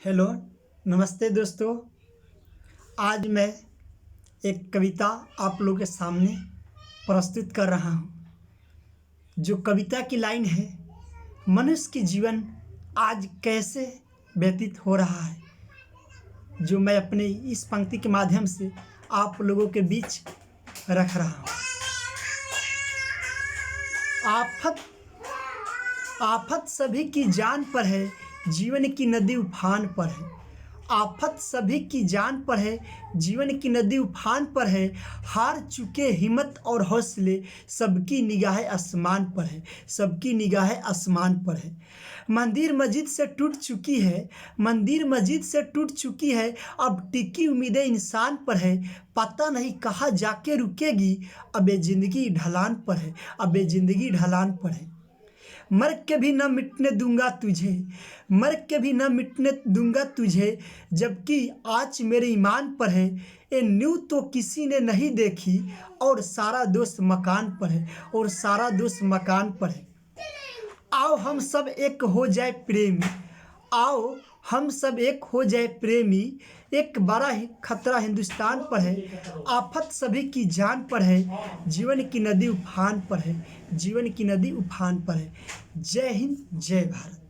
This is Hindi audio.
हेलो, नमस्ते दोस्तों। आज मैं एक कविता आप लोगों के सामने प्रस्तुत कर रहा हूँ। जो कविता की लाइन है, मनुष्य की जीवन आज कैसे व्यतीत हो रहा है, जो मैं अपने इस पंक्ति के माध्यम से आप लोगों के बीच रख रहा हूँ। आफत आफत सभी की जान पर है, जीवन की नदी उफान पर है। आफत सभी की जान पर है, जीवन की नदी उफान पर है। हार चुके हिम्मत और हौसले, सबकी निगाहें आसमान पर है, सबकी निगाहें आसमान पर है। मंदिर मस्जिद से टूट चुकी है, मंदिर मस्जिद से टूट चुकी है। अब टिकी उम्मीदें इंसान पर है, पता नहीं कहाँ जाके रुकेगी। अब ये ज़िंदगी ढलान पर है, अब ये ज़िंदगी ढलान पर है। मर के भी न मिटने दूंगा तुझे, मर के भी न मिटने दूंगा तुझे, जबकि आज मेरे ईमान पर है। ये न्यू तो किसी ने नहीं देखी, और सारा दोष मकान पर है, और सारा दोष मकान पर है। आओ हम सब एक हो जाए प्रेमी, आओ हम सब एक हो जाए प्रेमी। एक बड़ा ही खतरा हिंदुस्तान पर है, आफत सभी की जान पर है। जीवन की नदी उफान पर है, जीवन की नदी उफान पर है। जय हिंद, जय भारत।